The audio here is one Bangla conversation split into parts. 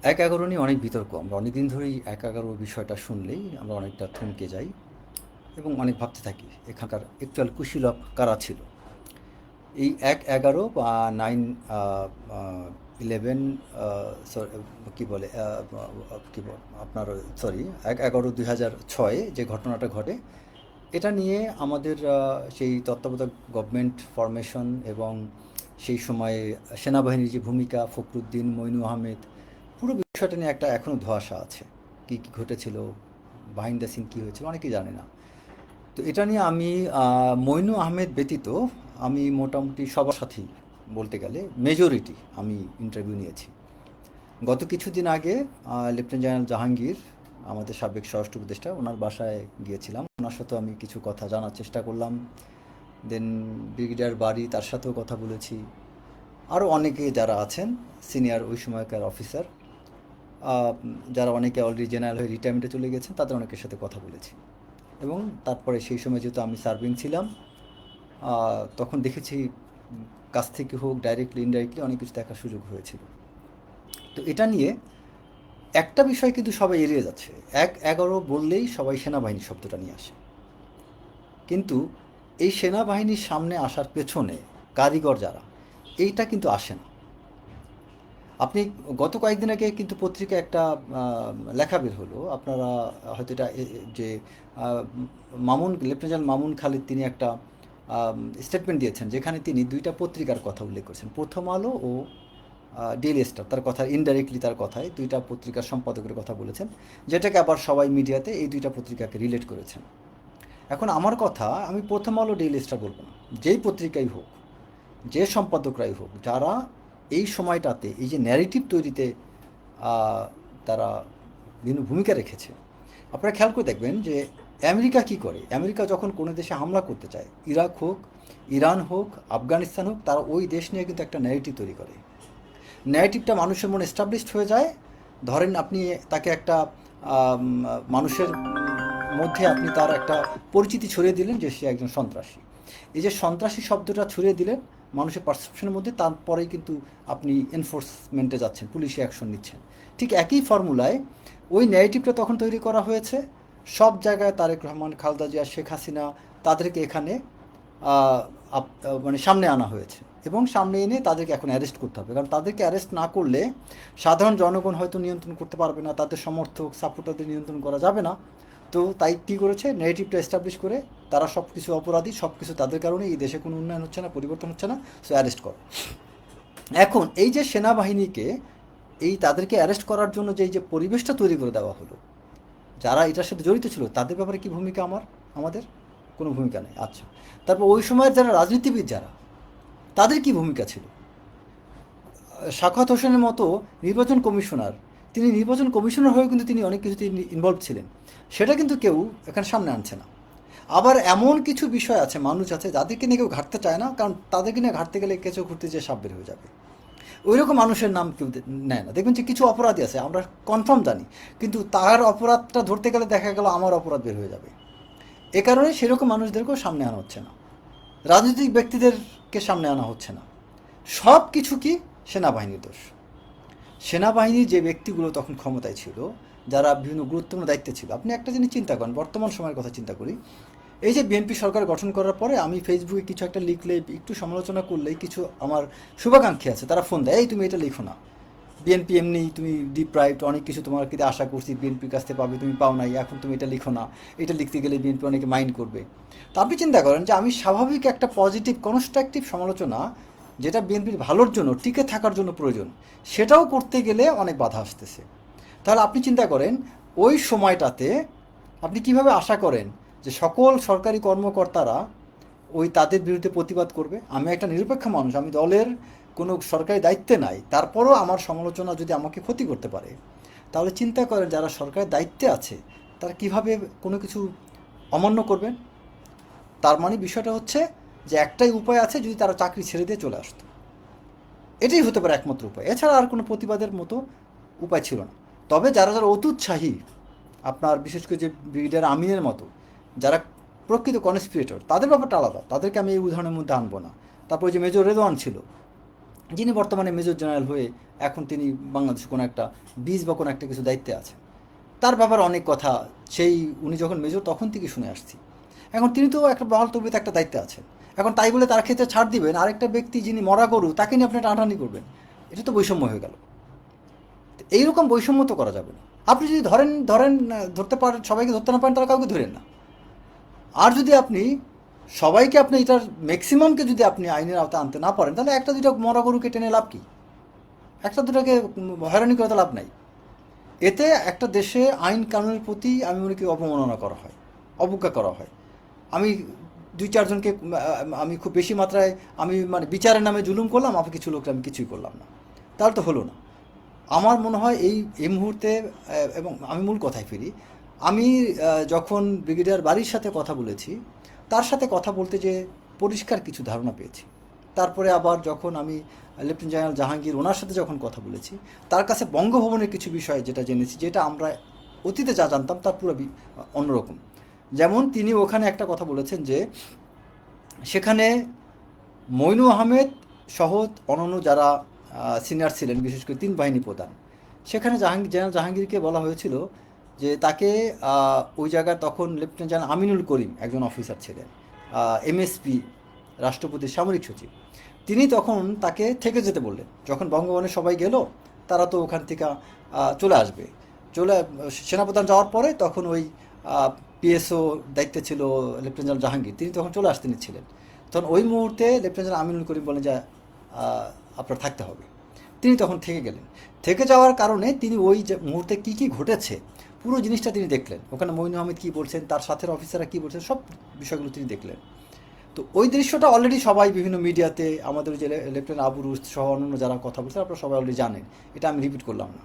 ১-১১ নিয়ে অনেক বিতর্ক। আমরা অনেকদিন ধরেই ১-১১ বিষয়টা শুনলেই আমরা অনেকটা থমকে যাই এবং অনেক ভাবতে থাকি এখানকার অ্যাকচুয়াল কুশীলব কারা ছিল। এই ১-১১ বা 9 আ আ 11 আ সরি কি বলে কি আপনার সরি ১-১১-২০০৬ যে ঘটনাটা ঘটে, এটা নিয়ে আমাদের সেই তত্ত্বাবধায়ক গভর্নমেন্ট ফরমেশন এবং সেই সময়ে সেনাবাহিনীর যে ভূমিকা, ফখরুদ্দিন, মইনু আহমেদ, পুরো বিষয়টা নিয়ে একটা এখনও ধোঁয়াশা আছে। কী কী ঘটেছিল, বিহাইন্ড দ্য সিন কী হয়েছিল, অনেকেই জানে না। তো এটা নিয়ে আমি মইনু আহমেদ ব্যতীত আমি মোটামুটি সবার সাথেই বলতে গেলে মেজরিটি আমি ইন্টারভিউ নিয়েছি। গত কিছুদিন আগে লেফটেন্যান্ট জেনারেল জাহাঙ্গীর, আমাদের সাবেক স্বরাষ্ট্র উপদেষ্টা, ওনার বাসায় গিয়েছিলাম। ওনার সাথেও আমি কিছু কথা জানার চেষ্টা করলাম। দেন ব্রিগেডিয়ার বাড়ি, তার সাথেও কথা বলেছি। আরও অনেকে যারা আছেন সিনিয়র ওই সময়কার অফিসার, যারা অনেকে অলরেডি জেনারেল হয়ে রিটায়ারমেন্টে চলে গেছেন, তাদের অনেকের সাথে কথা বলেছি। এবং তারপরে সেই সময় যেহেতু আমি সার্ভিং ছিলাম, তখন দেখেছি কাছ থেকে হোক ডাইরেক্টলি ইনডাইরেক্টলি অনেক কিছু দেখার সুযোগ হয়েছিল। তো এটা নিয়ে একটা বিষয় কিন্তু সবাই এড়িয়ে যাচ্ছে। ১-১১ বললেই সবাই সেনাবাহিনী শব্দটা নিয়ে আসে, কিন্তু এই সেনাবাহিনীর সামনে আসার পেছনে কারিগর যারা, এইটা কিন্তু আসে না। আপনি গত কয়েকদিন আগে কিন্তু পত্রিকায় একটা লেখা বের হলো, আপনারা হয়তো এটা যে মামুন, লেফটেন্যান্ট জেনারেল মামুন খালিদ, তিনি একটা স্টেটমেন্ট দিয়েছেন যেখানে তিনি দুইটা পত্রিকার কথা উল্লেখ করেছেন, প্রথম আলো ও ডেইলি স্টার। তার কথা ইনডাইরেক্টলি তার কথায় দুইটা পত্রিকার সম্পাদকের কথা বলেছেন, যেটাকে আবার সবাই মিডিয়াতে এই দুইটা পত্রিকাকে রিলেট করেছেন। এখন আমার কথা, আমি প্রথম আলো ডেইলি স্টার বলবো না, যেই পত্রিকাই হোক, যে সম্পাদকরাই হোক, যারা এই সময়টাতে এই যে ন্যারেটিভ তৈরিতে তারা বিভিন্ন ভূমিকা রেখেছে। আপনারা খেয়াল করে দেখবেন যে আমেরিকা কি করে। আমেরিকা যখন কোনো দেশে হামলা করতে চায়, ইরাক হোক, ইরান হোক, আফগানিস্তান হোক, তারা ওই দেশ নিয়ে কিন্তু একটা ন্যারেটিভ তৈরি করে। ন্যারেটিভটা মানুষের মনে এস্টাবলিশড হয়ে যায়। ধরেন আপনি তাকে একটা মানুষের মধ্যে আপনি তার একটা পরিচিতি ছড়িয়ে দিলেন যে সে একজন সন্ত্রাসী। এই যে সন্ত্রাসী শব্দটা ছড়িয়ে দিলেন মানুষের পারসেপশনের মধ্যে, তারপরেই কিন্তু আপনি এনফোর্সমেন্টে যাচ্ছেন, পুলিশে অ্যাকশন নিচ্ছেন। ঠিক একই ফর্মুলায় ওই ন্যারেটিভটা তখন তৈরি করা হয়েছে। সব জায়গায় তারেক রহমান, খালেদা জিয়া, শেখ হাসিনা, তাদেরকে এখানে মানে সামনে আনা হয়েছে এবং সামনে এনে তাদেরকে এখন অ্যারেস্ট করতে হবে। কারণ তাদেরকে অ্যারেস্ট না করলে সাধারণ জনগণ হয়তো নিয়ন্ত্রণ করতে পারবে না, তাদের সমর্থক সাপোর্টারদের নিয়ন্ত্রণ করা যাবে না। তো তাই কী করেছে, নেগেটিভটা এস্টাবলিশ করে তারা সব কিছু অপরাধী, সব কিছু তাদের কারণে এই দেশে কোনো উন্নয়ন হচ্ছে না, পরিবর্তন হচ্ছে না, সো অ্যারেস্ট করো। এখন এই যে সেনাবাহিনীকে এই তাদেরকে অ্যারেস্ট করার জন্য যে পরিবেশটা তৈরি করে দেওয়া হলো, যারা এটার সাথে জড়িত ছিল তাদের ব্যাপারে কি ভূমিকা আমাদের? কোনো ভূমিকা নেই। আচ্ছা, তারপর ওই সময়ের যারা রাজনীতিবিদ, যারা, তাদের কি ভূমিকা ছিল? সাখাওয়াত হোসেনের মতো নির্বাচন কমিশনার, তিনি নির্বাচন কমিশনার হয়েও কিন্তু তিনি অনেক কিছুতে ইনভলভ ছিলেন, সেটা কিন্তু কেউ এখানে সামনে আনছে না। আবার এমন কিছু বিষয় আছে, মানুষ আছে যাদেরকে নিয়ে কেউ ঘাটতে চায় না, কারণ তাদেরকে নিয়ে ঘাটতে গেলে কেঁচো ঘুরতে যেয়ে সাপ বের হয়ে যাবে। ওই রকম মানুষের নাম কেউ নেয় না। দেখবেন যে কিছু অপরাধী আছে, আমরা কনফার্ম জানি, কিন্তু তার অপরাধটা ধরতে গেলে দেখা গেল আমার অপরাধ বের হয়ে যাবে। এ কারণে সেরকম মানুষদেরকেও সামনে আনা হচ্ছে না, রাজনৈতিক ব্যক্তিদেরকে সামনে আনা হচ্ছে না। সব কিছু কি সেনাবাহিনীর দোষ। সেনাবাহিনীর যে ব্যক্তিগুলো তখন ক্ষমতায় ছিল, যারা বিভিন্ন গুরুত্বপূর্ণ দায়িত্বে ছিল, আপনি একটা জিনিস চিন্তা করেন, বর্তমান সময়ের কথা চিন্তা করি। এই যে বিএনপি সরকার গঠন করার পরে আমি ফেসবুকে কিছু একটা লিখলে, একটু সমালোচনা করলেই কিছু আমার শুভাকাঙ্ক্ষী আছে, তারা ফোন দেয়, এই তুমি এটা লিখো না, বিএনপি এমনি তুমি ডিপ্রাইভড, অনেক কিছু তোমার কিন্তু আশা করছি বিএনপির কাছ থেকে পাবে, তুমি পাও নাই, এখন তুমি এটা লিখো না, এটা লিখতে গেলে বিএনপি অনেকে মাইন্ড করবে। তা আপনি চিন্তা করেন যে আমি স্বাভাবিক একটা পজিটিভ কনস্ট্রাকটিভ সমালোচনা, যেটা বিএনপির ভালোর জন্য, টিকে থাকার জন্য প্রয়োজন, সেটাও করতে গেলে অনেক বাধা আসতেছে। তাহলে আপনি চিন্তা করেন ওই সময়টাতে আপনি কিভাবে আশা করেন যে সকল সরকারি কর্মকর্তারা ওই তাদের বিরুদ্ধে প্রতিবাদ করবে? আমি একটা নিরপেক্ষ মানুষ, আমি দলের কোনো সরকারি দায়িত্বে নাই, তারপরও আমার সমালোচনা যদি আমাকে ক্ষতি করতে পারে, তাহলে চিন্তা করেন যারা সরকারের দায়িত্বে আছে তারা কিভাবে কোনো কিছু অমান্য করবেন। তার মানে বিষয়টা হচ্ছে যে একটাই উপায় আছে, যদি তারা চাকরি ছেড়ে দিয়ে চলে আসতো, এটাই হতে পারে একমাত্র উপায়, এছাড়া আর কোনো প্রতিবাদের মতো উপায় ছিল না। তবে যারা যারা অতুৎসাহী, আপনার বিশেষ করে যে ব্রিগেডিয়ার আমিনের মতো যারা প্রকৃত কনস্পিরেটর, তাদের ব্যাপারটা আলাদা, তাদেরকে আমি এই উদাহরণের মধ্যে আনবো না। তারপর যে মেজর রেদওয়ান ছিল, যিনি বর্তমানে মেজর জেনারেল হয়ে এখন তিনি বাংলাদেশে কোনো একটা বীজ বা কোনো একটা কিছু দায়িত্বে আছেন। তার ব্যাপারে অনেক কথা সেই উনি যখন মেজর তখন থেকে শুনে আসছি। এখন তিনি তো একটা বহাল তবিয়তে একটা দায়িত্বে আছেন। এখন তাই বলে তার ক্ষেত্রে ছাড় দিবেন, আরেকটা ব্যক্তি যিনি মরা গরু তাকে নিয়ে আপনি টানাটানি করবেন, এটা তো বৈষম্য হয়ে গেল। এইরকম বৈষম্য তো করা যাবে না। আপনি যদি ধরতে পারেন, সবাইকে ধরতে না পারেন তারা কাউকে ধরেন না। আর যদি আপনি সবাইকে আপনি এটার ম্যাক্সিমামকে যদি আপনি আইনের আওতায় আনতে না পারেন, তাহলে একটা দুটো মরা গরুকে টেনে লাভ কি? একটা দুটাকে হয়রানি করে তো লাভ নাই। এতে একটা দেশে আইন কানুনের প্রতি আমি মনে করি অবমাননা করা হয়, অবজ্ঞা করা হয়। আমি দুই চারজনকে আমি খুব বেশি মাত্রায় আমি মানে বিচারের নামে জুলুম করলাম, আমাকে কিছু লোককে আমি কিছুই করলাম না, তাহলে তো হলো না। আমার মনে হয় এই মুহূর্তে এবং আমি মূল কথায় ফিরি। আমি যখন ব্রিগেডিয়ার বাড়ির সাথে কথা বলেছি, তার সাথে কথা বলতে যে পরিষ্কার কিছু ধারণা পেয়েছি। তারপরে আবার যখন আমি লেফটেন্যান্ট জেনারেল জাহাঙ্গীর ওনার সাথে যখন কথা বলেছি, তার কাছে বঙ্গভবনের কিছু বিষয় যেটা জেনেছি, যেটা আমরা অতীতে যা জানতাম তার পুরো অন্যরকম। যেমন তিনি ওখানে একটা কথা বলেছেন যে সেখানে মইনু আহমেদ সহ অন্যান্য যারা সিনিয়র ছিলেন, বিশেষ করে 3 বাহিনী প্রধান, সেখানে জেনারেল জাহাঙ্গীরকে বলা হয়েছিল যে তাকে ওই জায়গায় তখন লেফটেন্যান্ট জেনারেল আমিনুল করিম একজন অফিসার ছিলেন, এমএসপি রাষ্ট্রপতির সামরিক সচিব, তিনি তখন তাকে থেকে যেতে বললেন। যখন বঙ্গভবনে সবাই গেল, তারা তো ওখান থেকে চলে আসবে, সেনাপ্রধান যাওয়ার পরে তখন ওই পিএসও দায়িত্বে ছিল লেফটেন্যান্ট জেনারেল জাহাঙ্গীর, তিনি তখন চলে আসতে নিচ্ছিলেন। তখন ওই মুহূর্তে লেফটেন্যান্ট জেনারেল আমিনুল করিম বলেন যে আপনার থাকতে হবে। তিনি তখন থেকে গেলেন। থেকে যাওয়ার কারণে তিনি ওই যে মুহূর্তে কী কী ঘটেছে পুরো জিনিসটা তিনি দেখলেন। ওখানে মইনু আহমেদ কী বলছেন, তার সাথের অফিসাররা কী বলছেন, সব বিষয়গুলো তিনি দেখলেন। তো ওই দৃশ্যটা অলরেডি সবাই বিভিন্ন মিডিয়াতে, আমাদের যে লেফটেন্যান্ট আবু রুস সহ অন্যান্য যারা কথা বলছেন আপনারা সবাই অলরেডি জানেন, এটা আমি রিপিট করলাম না।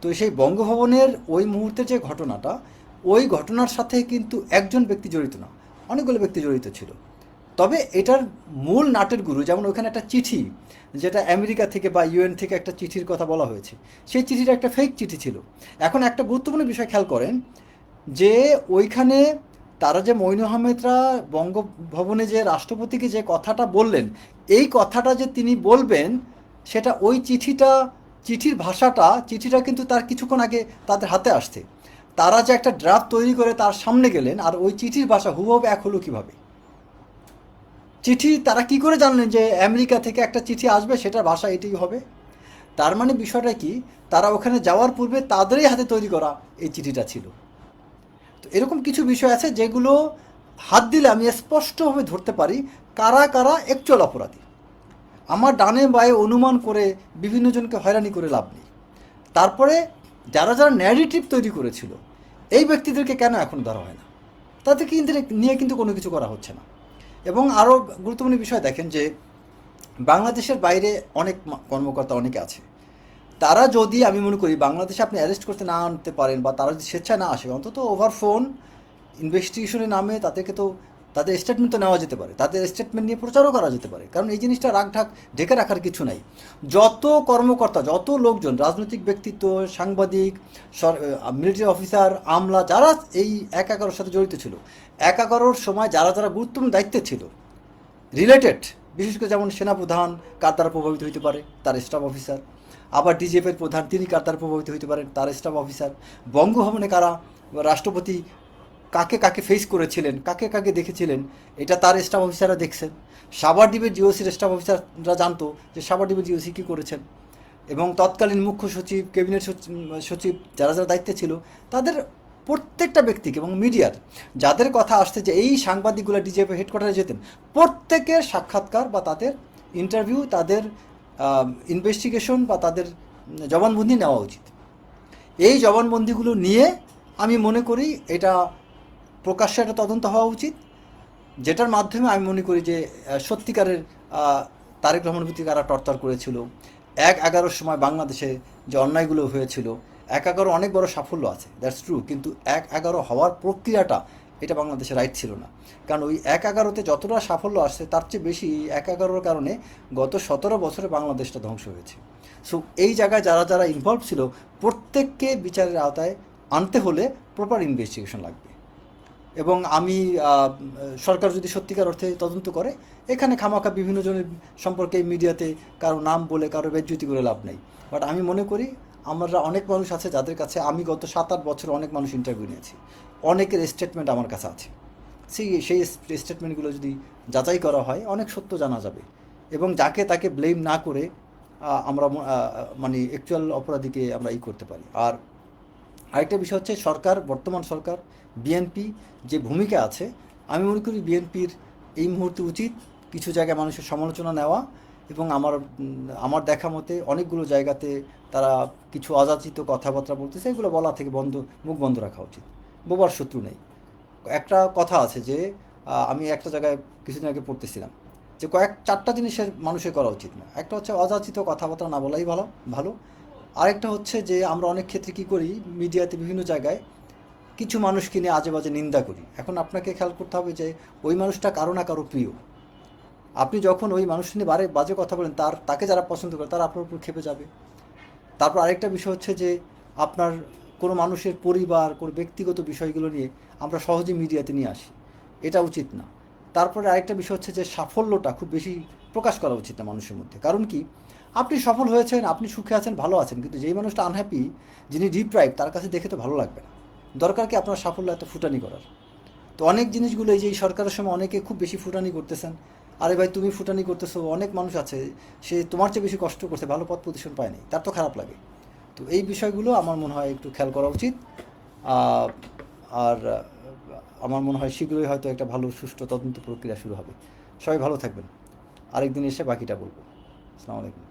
তো সেই বঙ্গভবনের ওই মুহূর্তে যে ঘটনাটা, ওই ঘটনার সাথে কিন্তু একজন ব্যক্তি জড়িত না, অনেকগুলো ব্যক্তি জড়িত ছিল। তবে এটার মূল নাটের গুরু, যেমন ওখানে একটা চিঠি, যেটা আমেরিকা থেকে বা ইউএন থেকে একটা চিঠির কথা বলা হয়েছে, সেই চিঠিটা একটা ফেক চিঠি ছিল। এখন একটা গুরুত্বপূর্ণ বিষয় খেয়াল করেন যে ওইখানে তারা যে মইনু আহমেদরা বঙ্গভবনে যে রাষ্ট্রপতিকে যে কথাটা বললেন, এই কথাটা যে তিনি বলবেন, সেটা ওই চিঠির ভাষাটা, চিঠিটা কিন্তু তার কিছুক্ষণ আগে তাদের হাতে আসছে। তারা যে একটা ড্রাফট তৈরি করে তার সামনে গেলেন, আর ওই চিঠির ভাষা হুবহু এক হলো কীভাবে? চিঠি তারা কি করে জানলেন যে আমেরিকা থেকে একটা চিঠি আসবে, সেটার ভাষা এটাই হবে? তার মানে বিষয়টা কি, তারা ওখানে যাওয়ার পূর্বে তাদেরই হাতে তৈরি করা এই চিঠিটা ছিল। তো এরকম কিছু বিষয় আছে যেগুলো হাত দিলে আমি স্পষ্টভাবে ধরতে পারি কারা কারা অ্যাকচুয়াল অপরাধী। আমার ডানে বায়ে অনুমান করে বিভিন্ন জনকে হয়রানি করে লাভ নেই। তারপরে যারা যারা ন্যারেটিভ তৈরি করেছিল, এই ব্যক্তিদেরকে কেন এখন ধরা হয় না? তাদেরকে নিয়ে কিন্তু কোনো কিছু করা হচ্ছে না। এবং আরও গুরুত্বপূর্ণ বিষয় দেখেন যে বাংলাদেশের বাইরে অনেক কর্মকর্তা অনেকে আছে, তারা যদি আমি মনে করি বাংলাদেশে আপনি অ্যারেস্ট করতে না আনতে পারেন, বা তারা যদি স্বেচ্ছায় না আসে, অন্তত ওভার ফোন ইনভেস্টিগেশনের নামে তাদেরকে তো তাদের স্টেটমেন্ট তো নেওয়া যেতে পারে, তাদের স্টেটমেন্ট নিয়ে প্রচারও করা যেতে পারে। কারণ এই জিনিসটা ঢেকে রাখার কিছু নাই। যত কর্মকর্তা, যত লোকজন, রাজনৈতিক ব্যক্তিত্ব, সাংবাদিক, মিলিটারি অফিসার, আমলা, যারা এই ১/১১-র সাথে জড়িত ছিল, ১/১১-র সময় যারা যারা গুরুত্বপূর্ণ দায়িত্বে ছিল, রিলেটেড, বিশেষ করে যেমন সেনাপ্রধান কার দ্বারা প্রভাবিত হতে পারে, তার স্টাফ অফিসার। আবার ডিজিএফের প্রধান, তিনি কার দ্বারা প্রভাবিত হতে পারেন, তার স্টাফ অফিসার। বঙ্গভবনে কারা, রাষ্ট্রপতি কাকে কাকে ফেস করেছিলেন, কাকে কাকে দেখেছিলেন, এটা তার স্টাফ অফিসাররা দেখছেন। সাভার ডিবির জিওসির স্টাফ অফিসাররা জানতো যে সাভার ডিবির জিওসি কী করেছেন। এবং তৎকালীন মুখ্য সচিব, ক্যাবিনেট সচিব, যারা যারা দায়িত্বে ছিল, তাদের প্রত্যেকটা ব্যক্তিকে, এবং মিডিয়ার যাদের কথা আসছে যে এই সাংবাদিকগুলো ডিজিএফ হেডকোয়ার্টারে যেতেন, প্রত্যেকের সাক্ষাৎকার বা তাদের ইন্টারভিউ, তাদের ইনভেস্টিগেশন বা তাদের জবানবন্দি নেওয়া উচিত। এই জবানবন্দিগুলো নিয়ে আমি মনে করি এটা প্রকাশ্যে একটা তদন্ত হওয়া উচিত, যেটার মাধ্যমে আমি মনে করি যে সত্যিকারের তারেক রহমান প্রতি কারা টর্চার করেছিল, ১/১১-র সময় বাংলাদেশে যে অন্যায়গুলো হয়েছিল। ১/১১ অনেক বড় সাফল্য আছে, দ্যাটস ট্রু, কিন্তু ১/১১ হওয়ার প্রক্রিয়াটা, এটা বাংলাদেশে রাইট ছিল না। কারণ ওই ১/১১-তে যতটা সাফল্য আসছে, তার চেয়ে বেশি ১/১১-র কারণে গত ১৭ বছরে বাংলাদেশটা ধ্বংস হয়েছে। সো এই জায়গায় যারা যারা ইনভলভ ছিল, প্রত্যেককে বিচারের আওতায় আনতে হলে প্রপার ইনভেস্টিগেশন লাগবে। এবং আমি সরকার যদি সত্যিকার অর্থে তদন্ত করে, এখানে খামাখা বিভিন্ন জনের সম্পর্কে মিডিয়াতে কারো নাম বলে কারো বেজ্জতি করে লাভ নেই। বাট আমি মনে করি আমরা অনেক মানুষ আছে যাদের কাছে, আমি গত 7-8 বছর অনেক মানুষ ইন্টারভিউ নিয়েছি, অনেকের স্টেটমেন্ট আমার কাছে আছে। সেই স্টেটমেন্টগুলো যদি যাচাই করা হয়, অনেক সত্য জানা যাবে, এবং যাকে তাকে ব্লেম না করে আমরা মানে অ্যাকচুয়াল অপরাধীকে আমরা করতে পারি। আর আরেকটা বিষয় হচ্ছে সরকার, বর্তমান সরকার, বিএনপি যে ভূমিকা আছে, আমি মনে করি বিএনপির এই মুহূর্তে উচিত কিছু জায়গায় মানুষের সমালোচনা নেওয়া, এবং আমার দেখা মতে অনেকগুলো জায়গাতে তারা কিছু অযাচিত কথাবার্তা বলতেছে, এগুলো বলা থেকে মুখ বন্ধ রাখা উচিত। বোবার শত্রু নেই। একটা কথা আছে যে আমি একটা জায়গায় কিছুদিন আগে পড়তেছিলাম যে 4টা জিনিসের মানুষের করা উচিত না। একটা হচ্ছে অযাচিত কথাবার্তা না বলাই ভালো ভালো আরেকটা হচ্ছে যে আমরা অনেক ক্ষেত্রে কী করি, মিডিয়াতে বিভিন্ন জায়গায় কিছু মানুষকে নিয়ে আজে বাজে নিন্দা করি। এখন আপনাকে খেয়াল করতে হবে যে ওই মানুষটা কারো না কারো প্রিয়। আপনি যখন ওই মানুষটা নিয়ে বাজে কথা বলেন, তাকে যারা পছন্দ করে তারা আপনার উপর ক্ষেপে যাবে। তারপর আরেকটা বিষয় হচ্ছে যে আপনার কোনো মানুষের পরিবার, কোনো ব্যক্তিগত বিষয়গুলো নিয়ে আমরা সহজে মিডিয়াতে নিয়ে আসি, এটা উচিত না। তারপরে আরেকটা বিষয় হচ্ছে যে সাফল্যটা খুব বেশি প্রকাশ করা উচিত না মানুষের মধ্যে। কারণ কি, আপনি সফল হয়েছেন, আপনি সুখে আছেন, ভালো আছেন, কিন্তু যেই মানুষটা আনহ্যাপি, যিনি ডিপ্রাইভ, তার কাছে দেখে তো ভালো লাগবে না। দরকার কি আপনার সাফল্য এত ফুটানি করার? তো অনেক জিনিসগুলো এই যে এই সরকারের সময় অনেকে খুব বেশি ফুটানি করতেছেন। আরে ভাই, তুমি ফুটানি করতেছো, অনেক মানুষ আছে সে তোমার চেয়ে বেশি কষ্ট করছে, ভালো পদ পজিশন পায়নি, তার তো খারাপ লাগে। তো এই বিষয়গুলো আমার মনে হয় একটু খেয়াল করা উচিত। আহ, আর আমার মনে হয় শীঘ্রই হয়তো একটা ভালো সুষ্ঠু তদন্ত প্রক্রিয়া শুরু হবে। সবাই ভালো থাকবেন। আরেকদিন এসে বাকিটা বলবো। আসসালামু আলাইকুম।